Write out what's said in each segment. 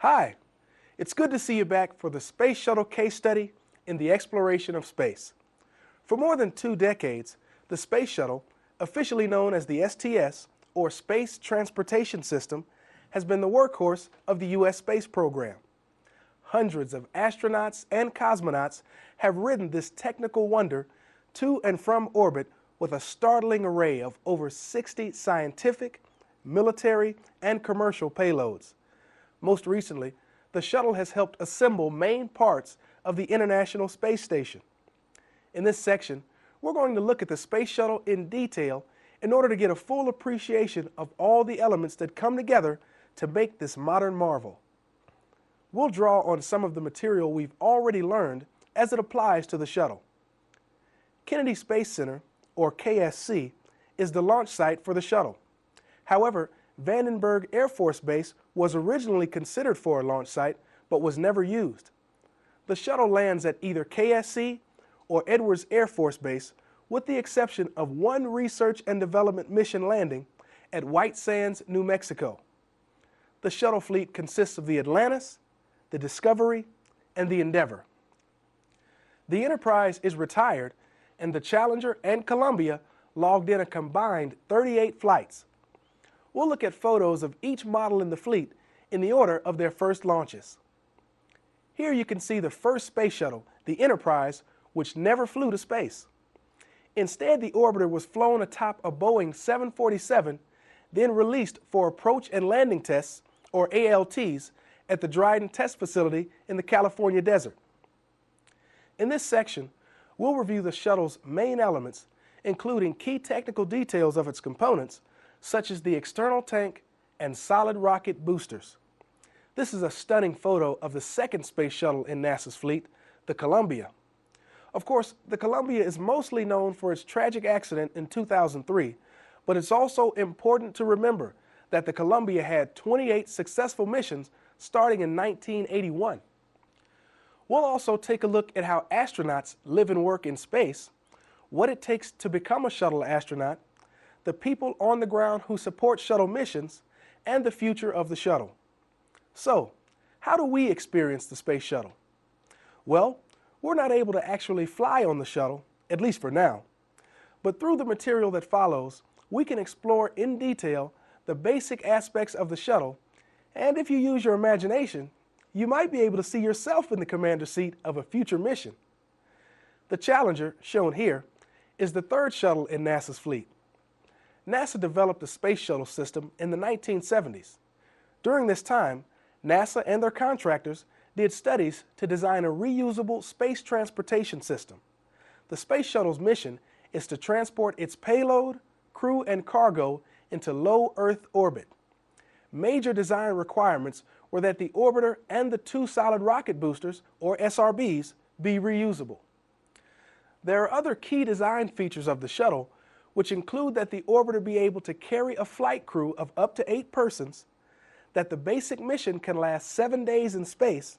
Hi, it's good to see you back for the Space Shuttle case study in the exploration of space. For more than 2 decades, the Space Shuttle, officially known as the STS, or Space Transportation System, has been the workhorse of the U.S. space program. Hundreds of astronauts and cosmonauts have ridden this technical wonder to and from orbit with a startling array of over 60 scientific, military, and commercial payloads. Most recently, the shuttle has helped assemble main parts of the International Space Station. In this section, we're going to look at the Space Shuttle in detail in order to get a full appreciation of all the elements that come together to make this modern marvel. We'll draw on some of the material we've already learned as it applies to the shuttle. Kennedy Space Center, or KSC, is the launch site for the shuttle. However, Vandenberg Air Force Base was originally considered for a launch site, but was never used. The shuttle lands at either KSC or Edwards Air Force Base, with the exception of one research and development mission landing at White Sands, New Mexico. The shuttle fleet consists of the Atlantis, the Discovery, and the Endeavour. The Enterprise is retired, and the Challenger and Columbia logged in a combined 38 flights. We'll look at photos of each model in the fleet in the order of their first launches. Here you can see the first space shuttle, the Enterprise, which never flew to space. Instead, the orbiter was flown atop a Boeing 747, then released for approach and landing tests, or ALTs, at the Dryden Test Facility in the California desert. In this section, we'll review the shuttle's main elements, including key technical details of its components, such as the external tank and solid rocket boosters. This is a stunning photo of the second space shuttle in NASA's fleet, the Columbia. Of course, the Columbia is mostly known for its tragic accident in 2003, but it's also important to remember that the Columbia had 28 successful missions starting in 1981. We'll also take a look at how astronauts live and work in space, what it takes to become a shuttle astronaut, the people on the ground who support shuttle missions, and the future of the shuttle. So, how do we experience the space shuttle? Well, we're not able to actually fly on the shuttle, at least for now. But through the material that follows, we can explore in detail the basic aspects of the shuttle, and if you use your imagination, you might be able to see yourself in the commander's seat of a future mission. The Challenger, shown here, is the third shuttle in NASA's fleet. NASA developed the space shuttle system in the 1970s. During this time, NASA and their contractors did studies to design a reusable space transportation system. The space shuttle's mission is to transport its payload, crew, and cargo into low Earth orbit. Major design requirements were that the orbiter and the 2 solid rocket boosters, or SRBs, be reusable. There are other key design features of the shuttle, which include that the orbiter be able to carry a flight crew of up to 8 persons, that the basic mission can last 7 days in space,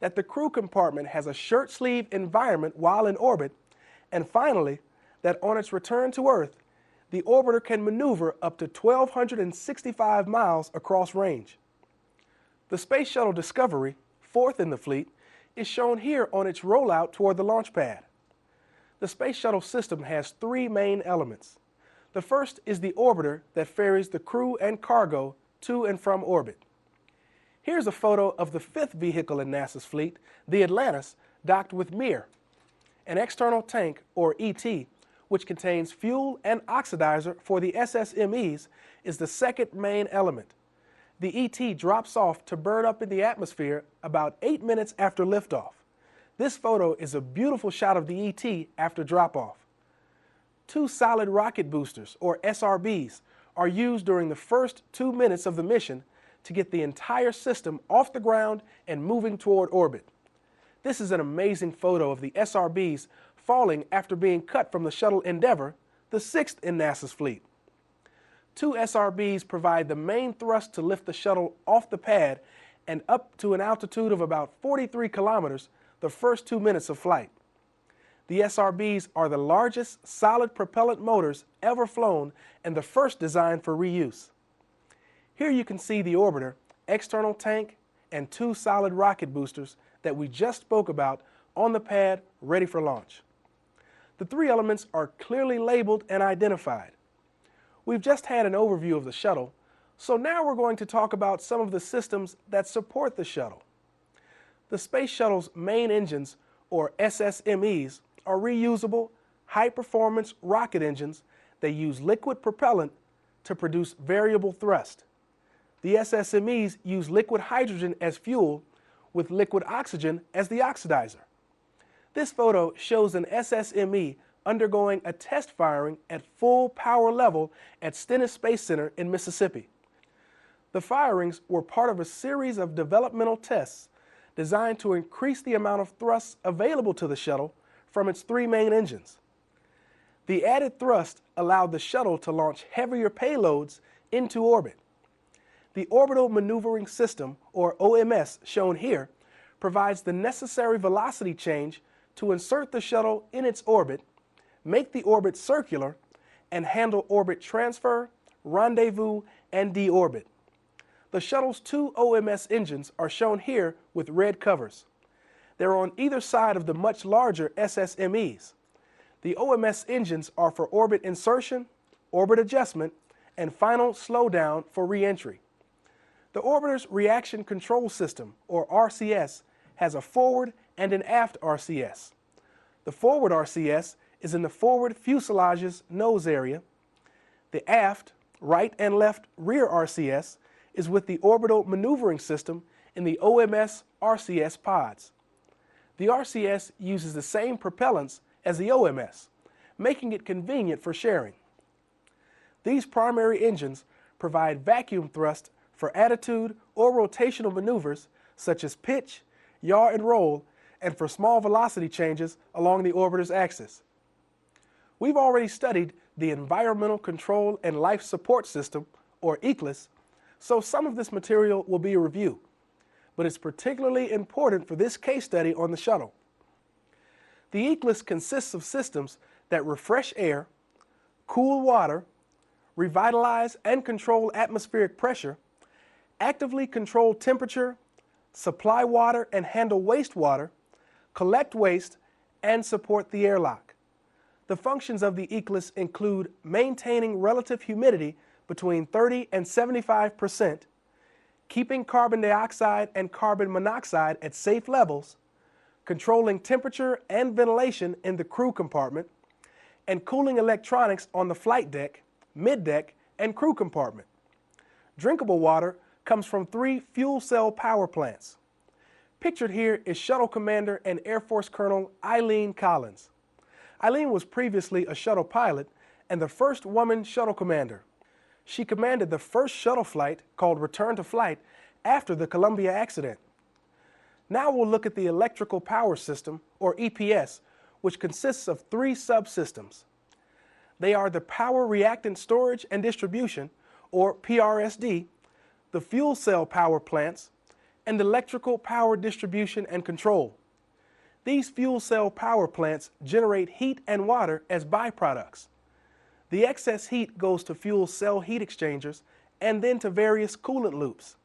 that the crew compartment has a shirt sleeve environment while in orbit, and finally, that on its return to Earth, the orbiter can maneuver up to 1,265 miles across range. The Space Shuttle Discovery, fourth in the fleet, is shown here on its rollout toward the launch pad. The Space Shuttle system has 3 main elements. The first is the orbiter that ferries the crew and cargo to and from orbit. Here's a photo of the 5th vehicle in NASA's fleet, the Atlantis, docked with Mir. An external tank, or ET, which contains fuel and oxidizer for the SSMEs, is the second main element. The ET drops off to burn up in the atmosphere about 8 minutes after liftoff. This photo is a beautiful shot of the ET after drop-off. 2 solid rocket boosters, or SRBs, are used during the first 2 minutes of the mission to get the entire system off the ground and moving toward orbit. This is an amazing photo of the SRBs falling after being cut from the shuttle Endeavour, the 6th in NASA's fleet. 2 SRBs provide the main thrust to lift the shuttle off the pad and up to an altitude of about 43 kilometers the first 2 minutes of flight. The SRBs are the largest solid propellant motors ever flown and the first designed for reuse. Here you can see the orbiter, external tank, and 2 solid rocket boosters that we just spoke about on the pad ready for launch. The 3 elements are clearly labeled and identified. We've just had an overview of the shuttle, so now we're going to talk about some of the systems that support the shuttle. The Space Shuttle's main engines, or SSMEs, are reusable, high-performance rocket engines that use liquid propellant to produce variable thrust. The SSMEs use liquid hydrogen as fuel with liquid oxygen as the oxidizer. This photo shows an SSME undergoing a test firing at full power level at Stennis Space Center in Mississippi. The firings were part of a series of developmental tests designed to increase the amount of thrust available to the shuttle from its 3 main engines. The added thrust allowed the shuttle to launch heavier payloads into orbit. The Orbital Maneuvering System, or OMS, shown here, provides the necessary velocity change to insert the shuttle in its orbit, make the orbit circular, and handle orbit transfer, rendezvous, and deorbit. The shuttle's 2 OMS engines are shown here with red covers. They're on either side of the much larger SSMEs. The OMS engines are for orbit insertion, orbit adjustment, and final slowdown for re-entry. The orbiter's reaction control system, or RCS, has a forward and an aft RCS. The forward RCS is in the forward fuselage's nose area. The aft, right and left rear RCS is with the orbital maneuvering system in the OMS RCS pods. The RCS uses the same propellants as the OMS, making it convenient for sharing. These primary engines provide vacuum thrust for attitude or rotational maneuvers such as pitch, yaw and roll, and for small velocity changes along the orbiter's axis. We've already studied the Environmental Control and Life Support System, or ECLSS, so some of this material will be a review, but it's particularly important for this case study on the shuttle. The ECLSS consists of systems that refresh air, cool water, revitalize and control atmospheric pressure, actively control temperature, supply water and handle wastewater, collect waste, and support the airlock. The functions of the ECLSS include maintaining relative humidity between 30 and 75%, keeping carbon dioxide and carbon monoxide at safe levels, controlling temperature and ventilation in the crew compartment, and cooling electronics on the flight deck, middeck, and crew compartment. Drinkable water comes from 3 fuel cell power plants. Pictured here is Shuttle Commander and Air Force Colonel Eileen Collins. Eileen was previously a shuttle pilot and the first woman shuttle commander. She commanded the first shuttle flight, called Return to Flight, after the Columbia accident. Now we'll look at the Electrical Power System, or EPS, which consists of 3 subsystems. They are the Power Reactant Storage and Distribution, or PRSD, the Fuel Cell Power Plants, and Electrical Power Distribution and Control. These fuel cell power plants generate heat and water as byproducts. The excess heat goes to fuel cell heat exchangers and then to various coolant loops.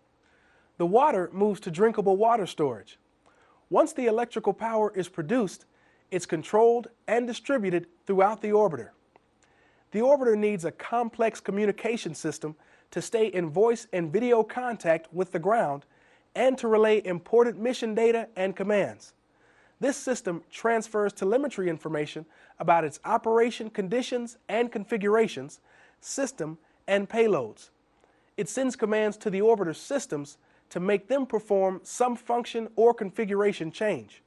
The water moves to drinkable water storage. Once the electrical power is produced, it's controlled and distributed throughout the orbiter. The orbiter needs a complex communication system to stay in voice and video contact with the ground and to relay important mission data and commands. This system transfers telemetry information about its operation conditions and configurations, system, and payloads. It sends commands to the orbiter's systems to make them perform some function or configuration change.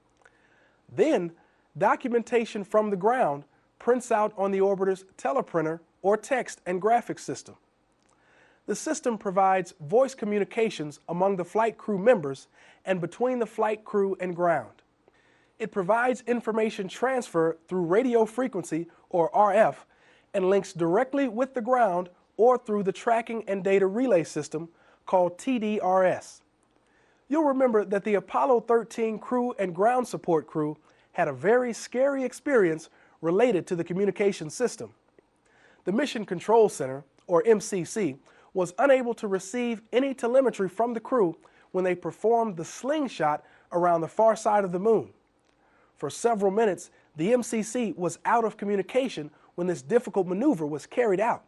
Then, documentation from the ground prints out on the orbiter's teleprinter or text and graphics system. The system provides voice communications among the flight crew members and between the flight crew and ground. It provides information transfer through radio frequency, or RF, and links directly with the ground or through the tracking and data relay system called TDRS. You'll remember that the Apollo 13 crew and ground support crew had a very scary experience related to the communication system. The Mission Control Center, or MCC, was unable to receive any telemetry from the crew when they performed the slingshot around the far side of the moon. For several minutes, the MCC was out of communication when this difficult maneuver was carried out.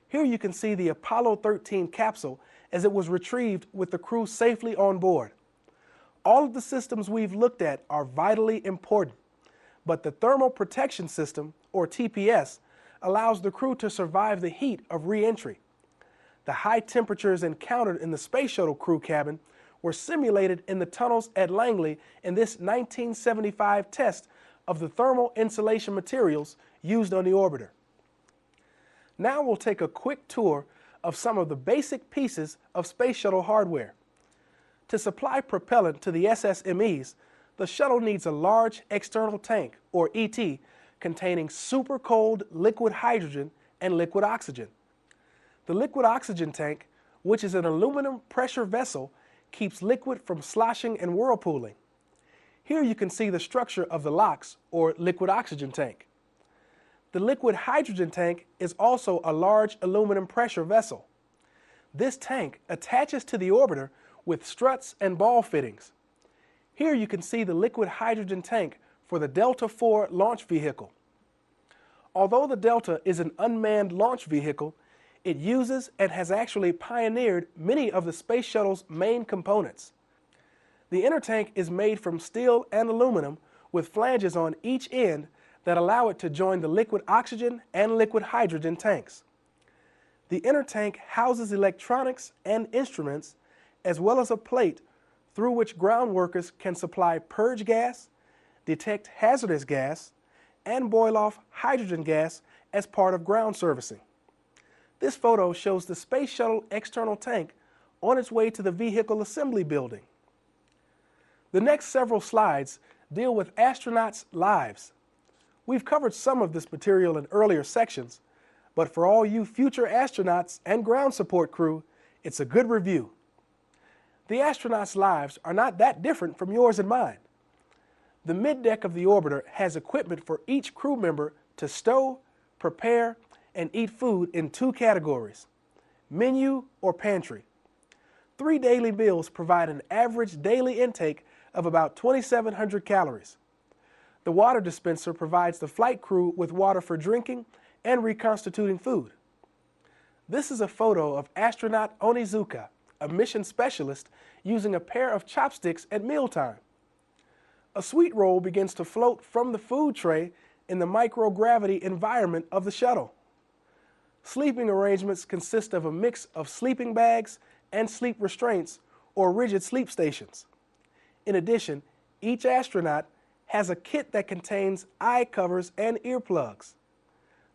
Here you can see the Apollo 13 capsule as it was retrieved with the crew safely on board. All of the systems we've looked at are vitally important, but the Thermal Protection System, or TPS, allows the crew to survive the heat of re-entry. The high temperatures encountered in the Space Shuttle crew cabin were simulated in the tunnels at Langley in this 1975 test of the thermal insulation materials used on the orbiter. Now we'll take a quick tour of some of the basic pieces of Space Shuttle hardware. To supply propellant to the SSMEs, the shuttle needs a large external tank, or ET, containing super cold liquid hydrogen and liquid oxygen. The liquid oxygen tank, which is an aluminum pressure vessel, keeps liquid from sloshing and whirlpooling. Here you can see the structure of the LOX, or liquid oxygen tank. The liquid hydrogen tank is also a large aluminum pressure vessel. This tank attaches to the orbiter with struts and ball fittings. Here you can see the liquid hydrogen tank for the Delta IV launch vehicle. Although the Delta is an unmanned launch vehicle, it uses and has actually pioneered many of the Space Shuttle's main components. The inner tank is made from steel and aluminum with flanges on each end that allow it to join the liquid oxygen and liquid hydrogen tanks. The inner tank houses electronics and instruments, as well as a plate through which ground workers can supply purge gas, detect hazardous gas, and boil off hydrogen gas as part of ground servicing. This photo shows the Space Shuttle external tank on its way to the vehicle assembly building. The next several slides deal with astronauts' lives. We've covered some of this material in earlier sections, but for all you future astronauts and ground support crew, it's a good review. The astronauts' lives are not that different from yours and mine. The middeck of the orbiter has equipment for each crew member to stow, prepare, and eat food in two categories: menu or pantry. 3 daily meals provide an average daily intake of about 2,700 calories. The water dispenser provides the flight crew with water for drinking and reconstituting food. This is a photo of astronaut Onizuka, a mission specialist, using a pair of chopsticks at mealtime. A sweet roll begins to float from the food tray in the microgravity environment of the shuttle. Sleeping arrangements consist of a mix of sleeping bags and sleep restraints, or rigid sleep stations. In addition, each astronaut has a kit that contains eye covers and earplugs.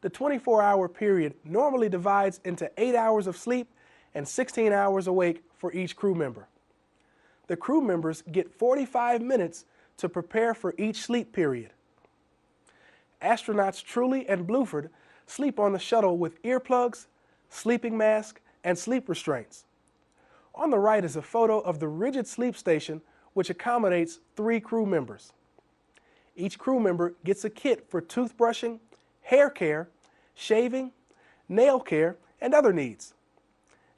The 24-hour period normally divides into 8 hours of sleep and 16 hours awake for each crew member. The crew members get 45 minutes to prepare for each sleep period. Astronauts Truly and Bluford sleep on the shuttle with earplugs, sleeping mask, and sleep restraints. On the right is a photo of the rigid sleep station, which accommodates 3 crew members. Each crew member gets a kit for toothbrushing, hair care, shaving, nail care, and other needs.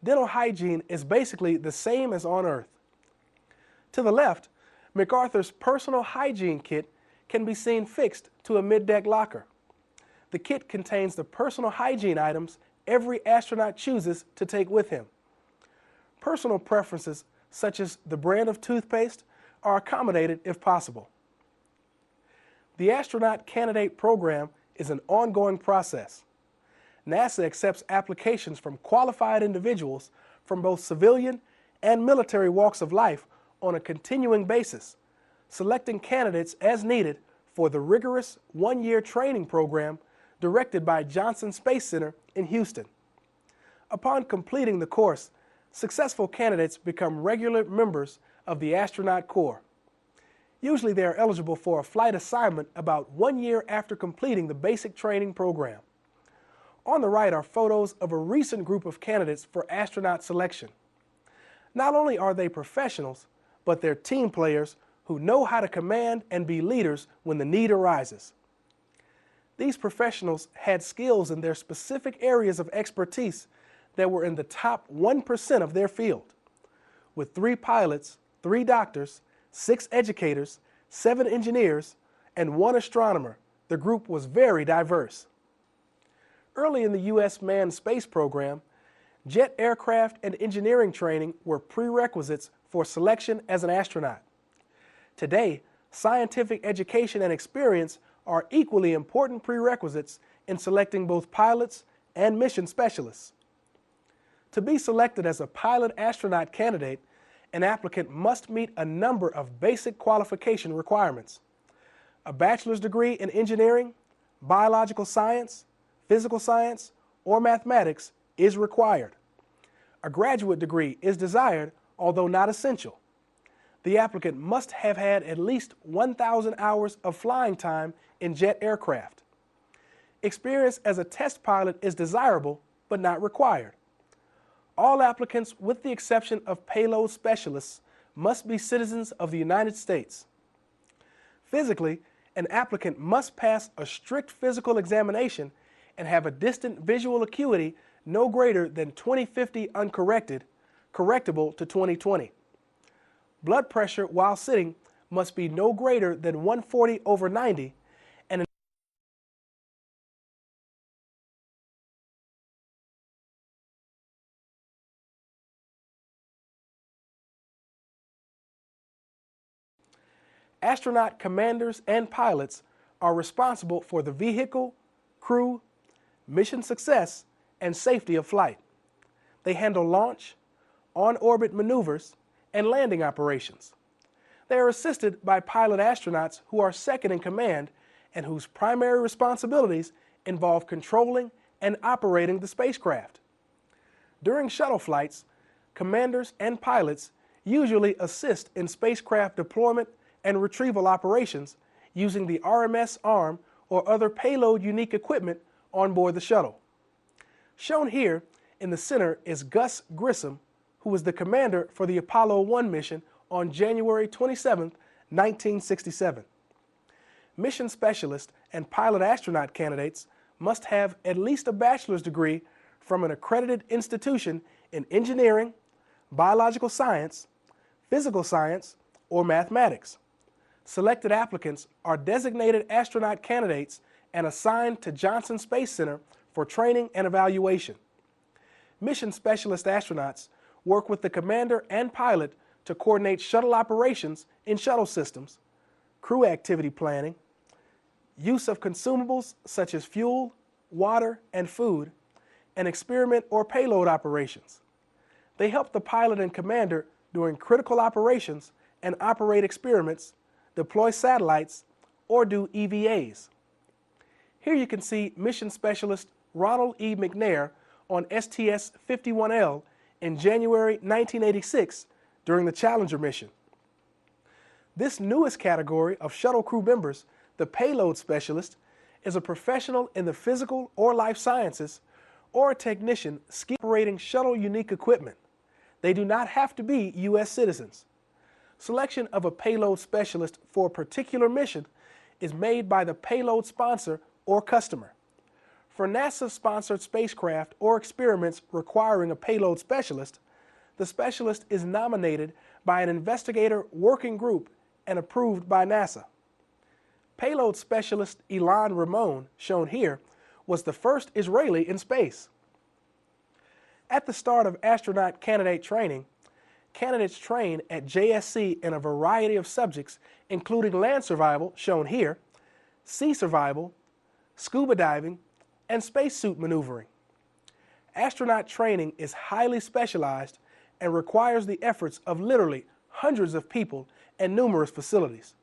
Dental hygiene is basically the same as on Earth. To the left, MacArthur's personal hygiene kit can be seen fixed to a middeck locker. The kit contains the personal hygiene items every astronaut chooses to take with him. Personal preferences, such as the brand of toothpaste, are accommodated if possible. The astronaut candidate program is an ongoing process. NASA accepts applications from qualified individuals from both civilian and military walks of life on a continuing basis, selecting candidates as needed for the rigorous 1-year training program directed by Johnson Space Center in Houston. Upon completing the course, successful candidates become regular members of the astronaut corps. Usually they are eligible for a flight assignment about 1 year after completing the basic training program. On the right are photos of a recent group of candidates for astronaut selection. Not only are they professionals, but they're team players who know how to command and be leaders when the need arises. These professionals had skills in their specific areas of expertise that were in the top 1% of their field. with 3 pilots, 3 doctors, 6 educators, 7 engineers, and 1 astronomer. The group was very diverse. Early in the U.S. manned space program, jet aircraft and engineering training were prerequisites for selection as an astronaut. Today, scientific education and experience are equally important prerequisites in selecting both pilots and mission specialists. To be selected as a pilot astronaut candidate, an applicant must meet a number of basic qualification requirements. A bachelor's degree in engineering, biological science, physical science, or mathematics is required. A graduate degree is desired, although not essential. The applicant must have had at least 1,000 hours of flying time in jet aircraft. Experience as a test pilot is desirable, but not required. All applicants, with the exception of payload specialists, must be citizens of the United States. Physically, an applicant must pass a strict physical examination and have a distant visual acuity no greater than 20/50 uncorrected, correctable to 20/20. Blood pressure while sitting must be no greater than 140/90, and astronaut commanders and pilots are responsible for the vehicle, crew, mission success, and safety of flight. They handle launch, on-orbit maneuvers, and landing operations. They are assisted by pilot astronauts who are second in command and whose primary responsibilities involve controlling and operating the spacecraft. During shuttle flights, commanders and pilots usually assist in spacecraft deployment and retrieval operations using the RMS arm or other payload-unique equipment on board the shuttle. Shown here in the center is Gus Grissom, who was the commander for the Apollo 1 mission on January 27, 1967. Mission specialist and pilot astronaut candidates must have at least a bachelor's degree from an accredited institution in engineering, biological science, physical science, or mathematics. Selected applicants are designated astronaut candidates and assigned to Johnson Space Center for training and evaluation. Mission specialist astronauts work with the commander and pilot to coordinate shuttle operations in shuttle systems, crew activity planning, use of consumables such as fuel, water, and food, and experiment or payload operations. They help the pilot and commander during critical operations and operate experiments, deploy satellites, or do EVAs. Here you can see mission specialist Ronald E. McNair on STS-51L in January 1986 during the Challenger mission. This newest category of shuttle crew members, the payload specialist, is a professional in the physical or life sciences or a technician operating shuttle unique equipment. They do not have to be U.S. citizens. Selection of a payload specialist for a particular mission is made by the payload sponsor or customer. For NASA-sponsored spacecraft or experiments requiring a payload specialist, the specialist is nominated by an investigator working group and approved by NASA. Payload specialist Ilan Ramon, shown here, was the first Israeli in space. At the start of astronaut candidate training, candidates train at JSC in a variety of subjects, including land survival, shown here, sea survival, scuba diving, and spacesuit maneuvering. Astronaut training is highly specialized and requires the efforts of literally hundreds of people and numerous facilities.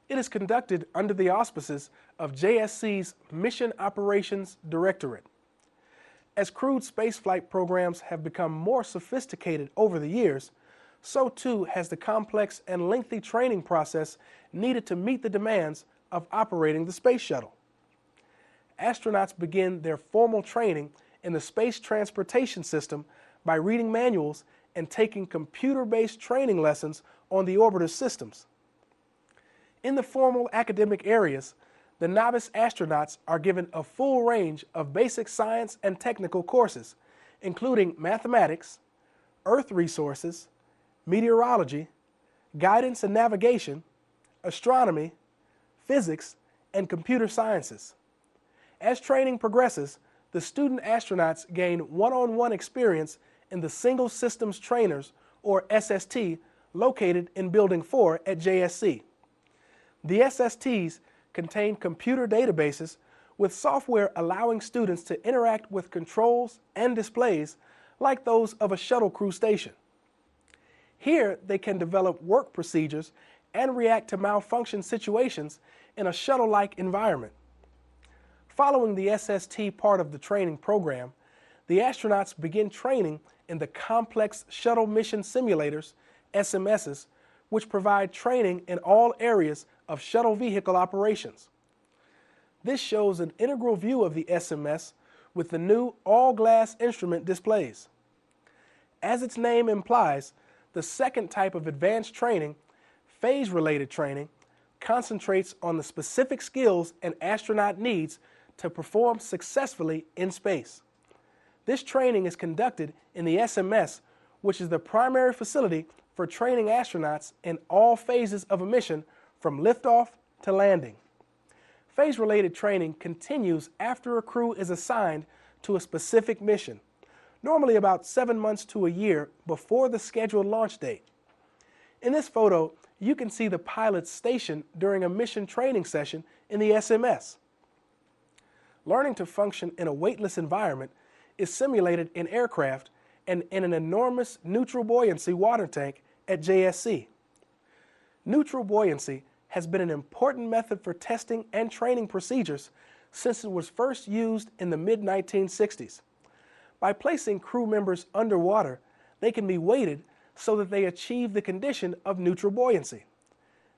It is conducted under the auspices of JSC's Mission Operations Directorate. As crewed spaceflight programs have become more sophisticated over the years, so too has the complex and lengthy training process needed to meet the demands of operating the space shuttle. Astronauts begin their formal training in the Space Transportation System by reading manuals and taking computer-based training lessons on the orbiter systems. In the formal academic areas, the novice astronauts are given a full range of basic science and technical courses, including mathematics, earth resources, meteorology, guidance and navigation, astronomy, physics, and computer sciences. As training progresses, the student astronauts gain one-on-one experience in the Single Systems Trainers, or SST, located in Building 4 at JSC. The SSTs contain computer databases with software allowing students to interact with controls and displays like those of a shuttle crew station. Here, they can develop work procedures and react to malfunction situations in a shuttle-like environment. Following the SST part of the training program, the astronauts begin training in the complex shuttle mission simulators, SMSs, which provide training in all areas of shuttle vehicle operations. This shows an integral view of the SMS with the new all-glass instrument displays. As its name implies, the second type of advanced training, phase-related training, concentrates on the specific skills an astronaut needs to perform successfully in space. This training is conducted in the SMS, which is the primary facility for training astronauts in all phases of a mission from liftoff to landing. Phase-related training continues after a crew is assigned to a specific mission, normally about 7 months to a year before the scheduled launch date. In this photo, you can see the pilots stationed during a mission training session in the SMS. Learning to function in a weightless environment is simulated in aircraft and in an enormous neutral buoyancy water tank at JSC. Neutral buoyancy has been an important method for testing and training procedures since it was first used in the mid-1960s. By placing crew members underwater, they can be weighted so that they achieve the condition of neutral buoyancy.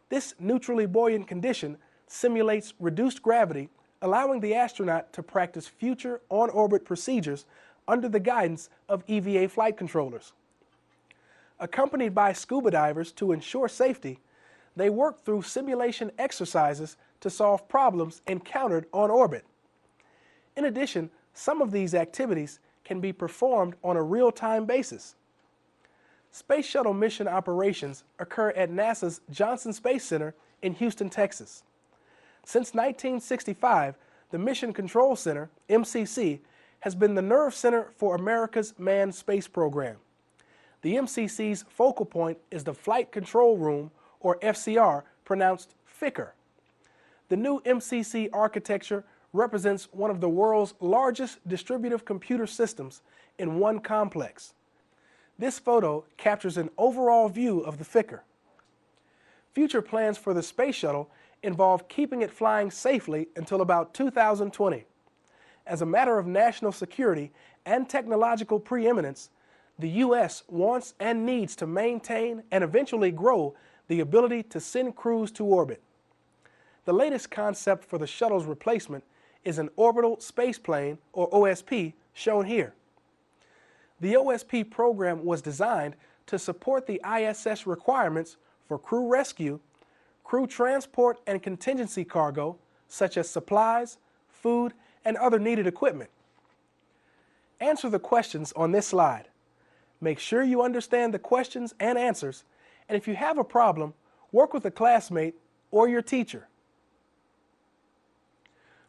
This neutrally buoyant condition simulates reduced gravity, allowing the astronaut to practice future on-orbit procedures under the guidance of EVA flight controllers. Accompanied by scuba divers to ensure safety, they work through simulation exercises to solve problems encountered on orbit. In addition, some of these activities can be performed on a real-time basis. Space Shuttle mission operations occur at NASA's Johnson Space Center in Houston, Texas. Since 1965, the Mission Control Center, MCC, has been the nerve center for America's manned space program. The MCC's focal point is the Flight Control Room, or FCR, pronounced FICR. The new MCC architecture represents one of the world's largest distributive computer systems in one complex. This photo captures an overall view of the FICR. Future plans for the Space Shuttle involve keeping it flying safely until about 2020. As a matter of national security and technological preeminence, the U.S. wants and needs to maintain and eventually grow the ability to send crews to orbit. The latest concept for the shuttle's replacement is an orbital space plane, or OSP, shown here. The OSP program was designed to support the ISS requirements for crew rescue, crew transport and contingency cargo, such as supplies, food, and other needed equipment. Answer the questions on this slide. Make sure you understand the questions and answers, and if you have a problem, work with a classmate or your teacher.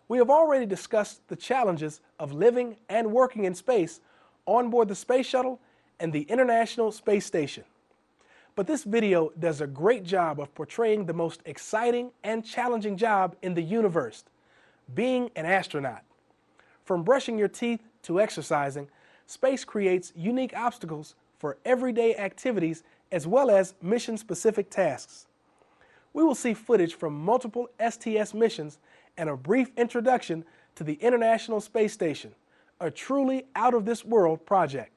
We have already discussed the challenges of living and working in space on board the Space Shuttle and the International Space Station. But this video does a great job of portraying the most exciting and challenging job in the universe, being an astronaut. From brushing your teeth to exercising, space creates unique obstacles for everyday activities as well as mission-specific tasks. We will see footage from multiple STS missions and a brief introduction to the International Space Station, a truly out-of-this-world project.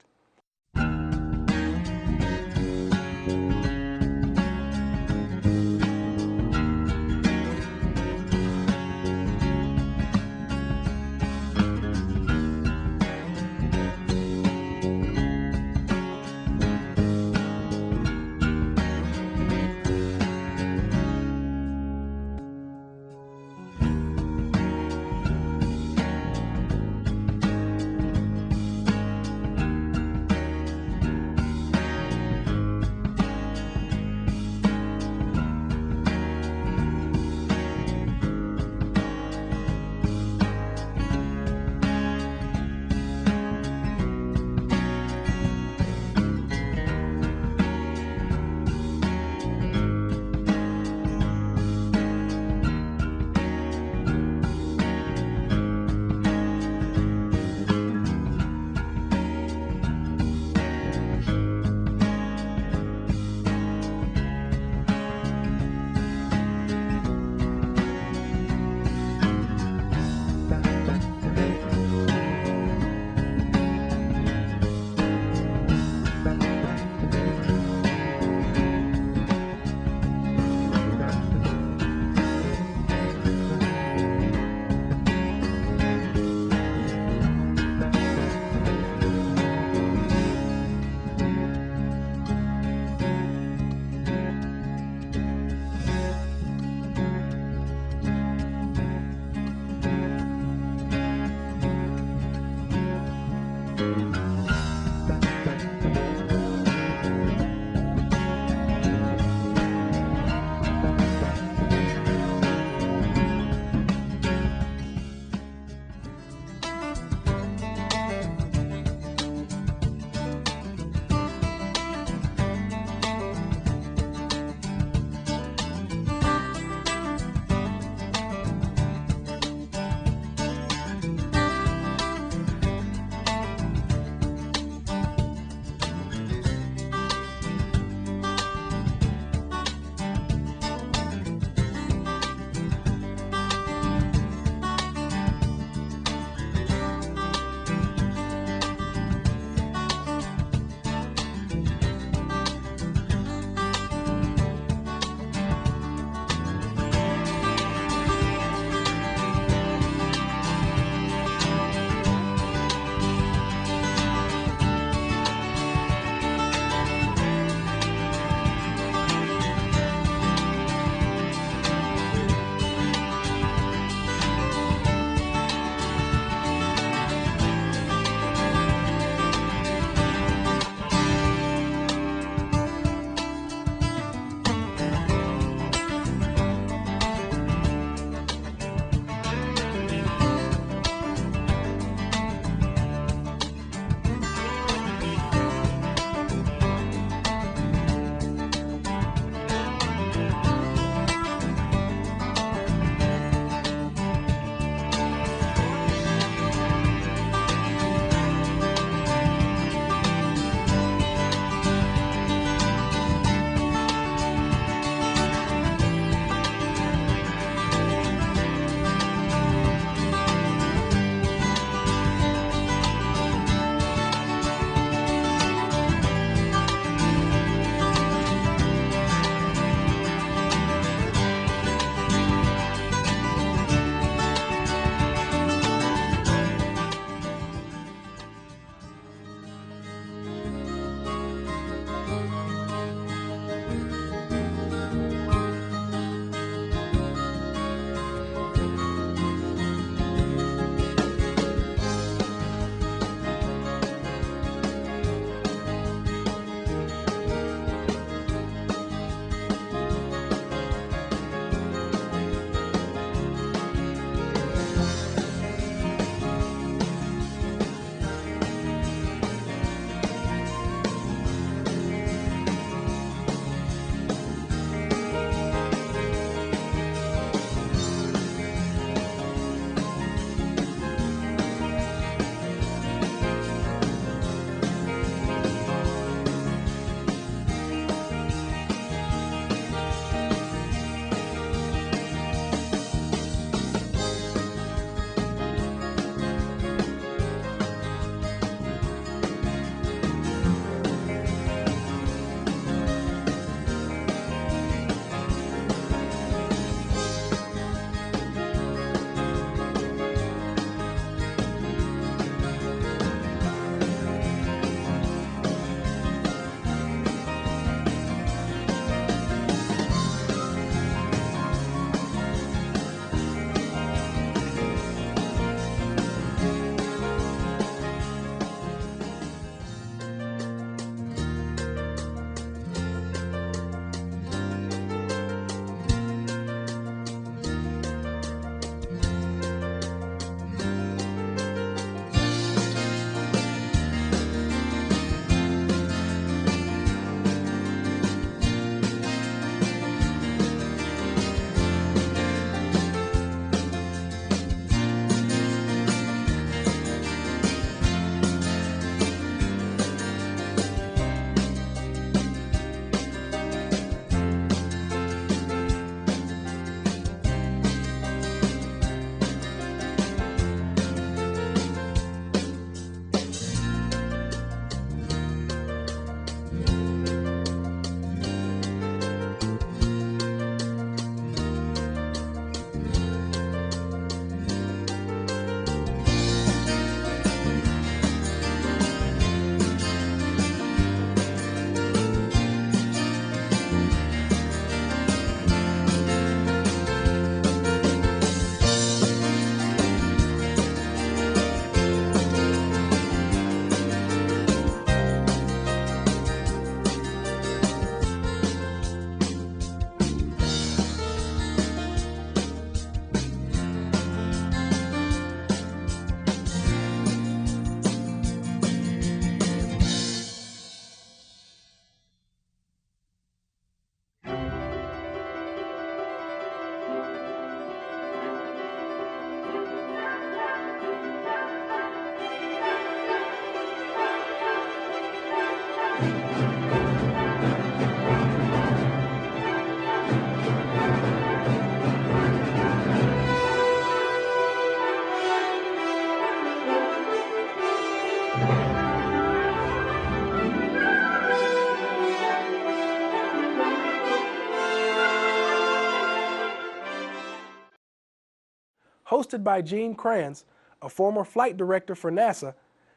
Hosted by Gene Kranz, a former flight director for NASA,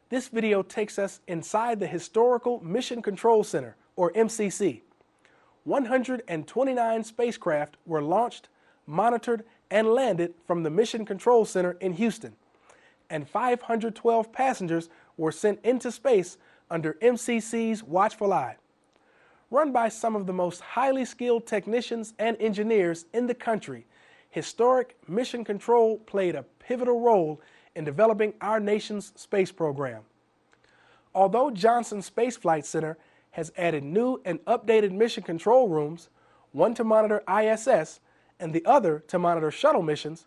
this video takes us inside the historical Mission Control Center, or MCC. 129 spacecraft were launched, monitored, and landed from the Mission Control Center in Houston, and 512 passengers were sent into space under MCC's watchful eye. Run by some of the most highly skilled technicians and engineers in the country, historic Mission Control played a pivotal role in developing our nation's space program. Although Johnson Space Flight Center has added new and updated mission control rooms, one to monitor ISS and the other to monitor shuttle missions,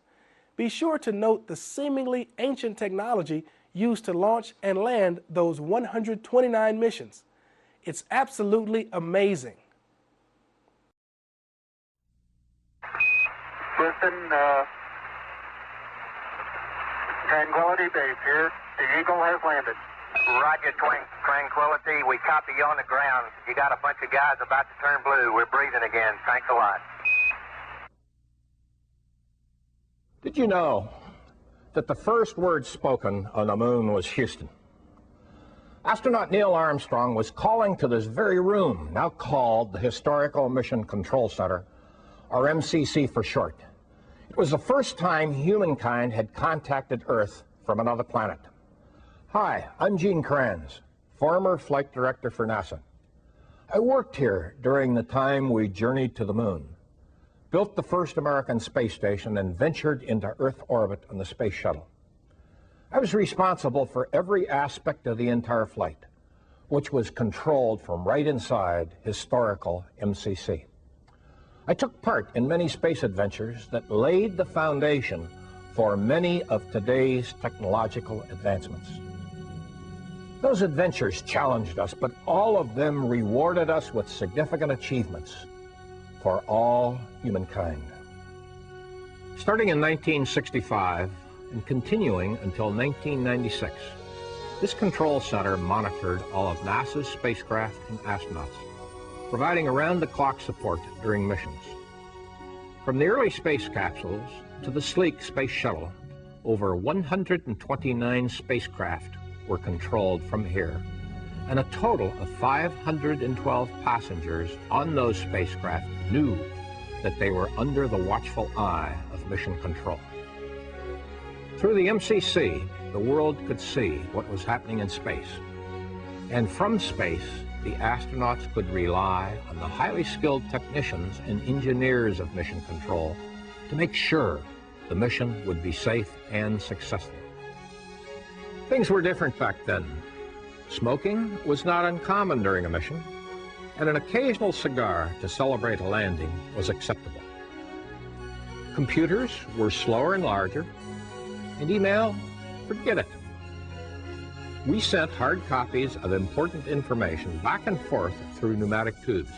be sure to note the seemingly ancient technology used to launch and land those 129 missions. It's absolutely amazing. Houston, Tranquility Base here. The Eagle has landed. Roger, Tranquility. We copy you on the ground. You got a bunch of guys about to turn blue. We're breathing again. Thanks a lot. Did you know that the first word spoken on the moon was Houston? Astronaut Neil Armstrong was calling to this very room, now called the Historical Mission Control Center, or MCC for short. It was the first time humankind had contacted Earth from another planet. Hi, I'm Gene Kranz, former flight director for NASA. I worked here during the time we journeyed to the moon, built the first American space station, and ventured into Earth orbit on the Space Shuttle. I was responsible for every aspect of the entire flight, which was controlled from right inside historical MCC. I took part in many space adventures that laid the foundation for many of today's technological advancements. Those adventures challenged us, but all of them rewarded us with significant achievements for all humankind. Starting in 1965 and continuing until 1996, this control center monitored all of NASA's spacecraft and astronauts, providing around-the-clock support during missions. From the early space capsules to the sleek Space Shuttle, over 129 spacecraft were controlled from here, and a total of 512 passengers on those spacecraft knew that they were under the watchful eye of Mission Control. Through the MCC, the world could see what was happening in space, and from space, the astronauts could rely on the highly skilled technicians and engineers of Mission Control to make sure the mission would be safe and successful. Things were different back then. Smoking was not uncommon during a mission, and an occasional cigar to celebrate a landing was acceptable. Computers were slower and larger, and email, forget it. We sent hard copies of important information back and forth through pneumatic tubes.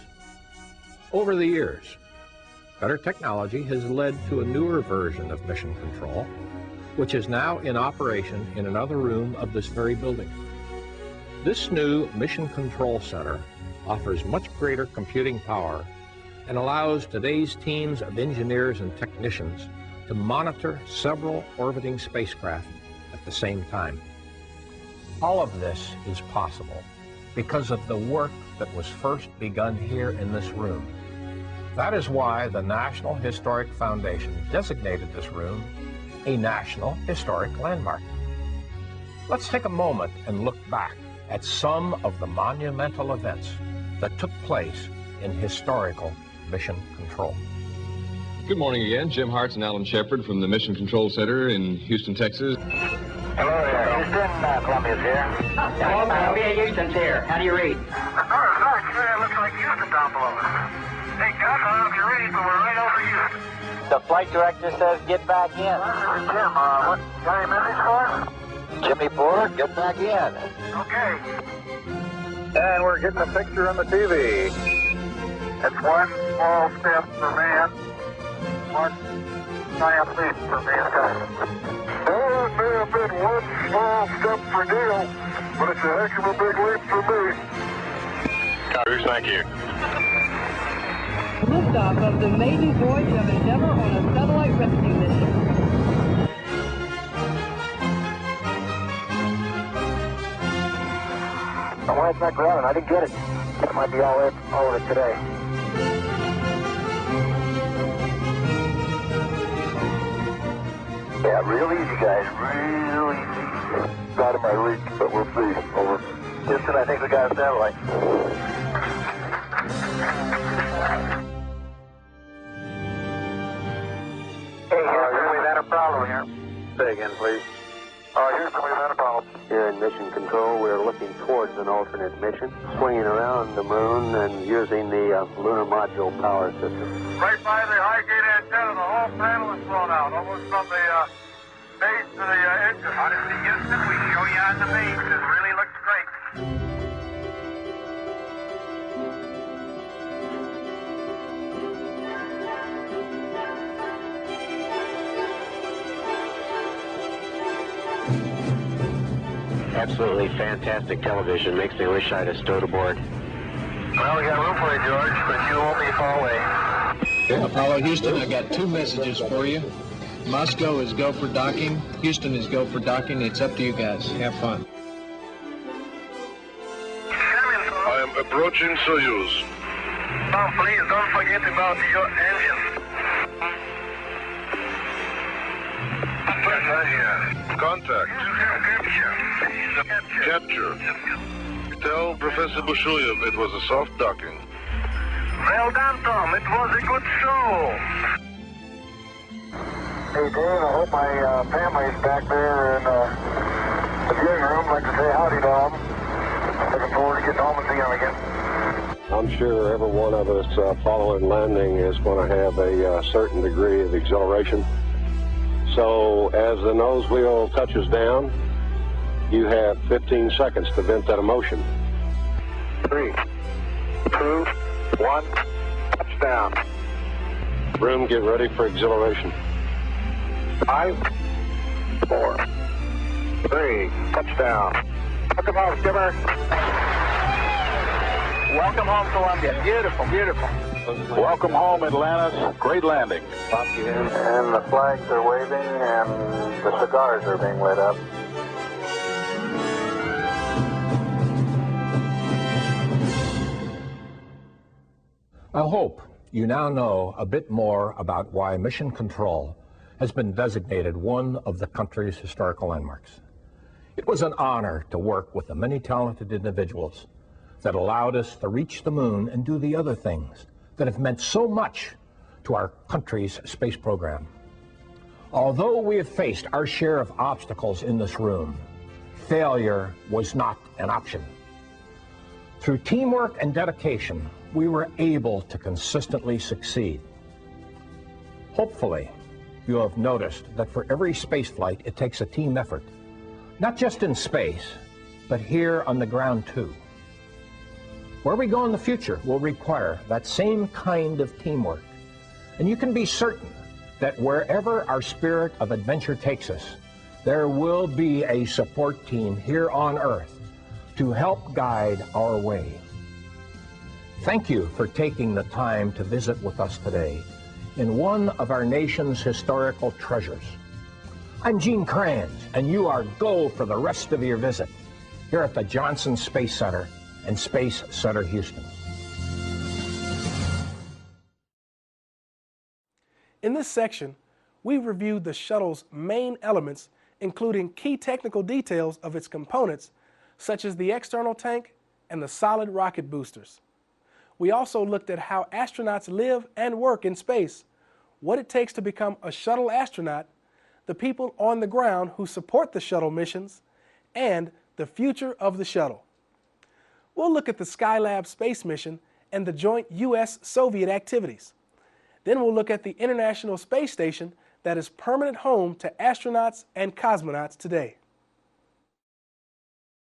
Over the years, better technology has led to a newer version of Mission Control, which is now in operation in another room of this very building. This new Mission Control Center offers much greater computing power and allows today's teams of engineers and technicians to monitor several orbiting spacecraft at the same time. All of this is possible because of the work that was first begun here in this room. That is why the National Historic Foundation designated this room a National Historic Landmark. Let's take a moment and look back at some of the monumental events that took place in historical Mission Control. Good morning again. Jim Hartz and Alan Shepard from the Mission Control Center in Houston, Texas. Hello there, Houston. Columbia's here. Hello, Columbia. Houston's here. How do you read? It looks like Houston down below us. Hey, Gus, I don't know if you read, but we're right over Houston. The flight director says get back in. Jim, what, got any message for us? Jimmy Ford, get back in. Okay. And we're getting a picture on the TV. It's one small step for man, one giant leap for mankind. Oh, It may have been one small step for Neil, but it's a heck of a big leap for me. Bruce, thank you. Liftoff of the maiden voyage of Endeavour on a satellite rescue mission. Why it's not grounded? I didn't get it. That might be all of it today. Yeah, real easy, guys. Real easy. Out of my reach, but we'll see. Over. Houston, I think we got a satellite. Hey, Houston, we've had a problem here. Say again, please. Houston, we've had a problem. Here in Mission Control, we're looking towards an alternate mission, swinging around the moon and using the lunar module power system. Right by the high gate antenna, the whole panel is blown out, almost from the base to the engine. Honestly, Houston, we show you on the base. This really looks great. Absolutely fantastic television. Makes me wish I'd have stowed aboard. Well, we got room for you, George, but you won't be far away. Apollo Houston, I got two messages for you. Moscow is go for docking. Houston is go for docking. It's up to you guys. Have fun. I am approaching Soyuz. Tom, please don't forget about your engine. Contact. Capture. Tell Professor Bushuyev it was a soft docking. Well done, Tom. It was a good show. Hey, Dave, I hope my family's back there in the viewing room. I'd like to say howdy to them. Looking forward to getting home and seeing them again. I'm sure every one of us following landing is going to have a certain degree of exhilaration. So as the nose wheel touches down, you have 15 seconds to vent that emotion. 3, 2, 1, touchdown. Room, get ready for exhilaration. 5, 4, 3, touchdown. Welcome home, skipper. Welcome home, Columbia. Beautiful, beautiful. Welcome home, Atlantis. Great landing. And the flags are waving and the cigars are being lit up. I hope you now know a bit more about why Mission Control has been designated one of the country's historical landmarks. It was an honor to work with the many talented individuals that allowed us to reach the moon and do the other things that have meant so much to our country's space program. Although we have faced our share of obstacles in this room, failure was not an option. Through teamwork and dedication, we were able to consistently succeed. Hopefully, you have noticed that for every space flight, it takes a team effort, not just in space, but here on the ground too. Where we go in the future will require that same kind of teamwork. And you can be certain that wherever our spirit of adventure takes us, there will be a support team here on Earth to help guide our way. Thank you for taking the time to visit with us today in one of our nation's historical treasures. I'm Gene Kranz, and you are go for the rest of your visit here at the Johnson Space Center and Space Center Houston. In this section, we reviewed the shuttle's main elements, including key technical details of its components, such as the external tank and the solid rocket boosters. We also looked at how astronauts live and work in space, what it takes to become a shuttle astronaut, the people on the ground who support the shuttle missions, and the future of the shuttle. We'll look at the Skylab space mission and the joint U.S.-Soviet activities. Then we'll look at the International Space Station that is permanent home to astronauts and cosmonauts today.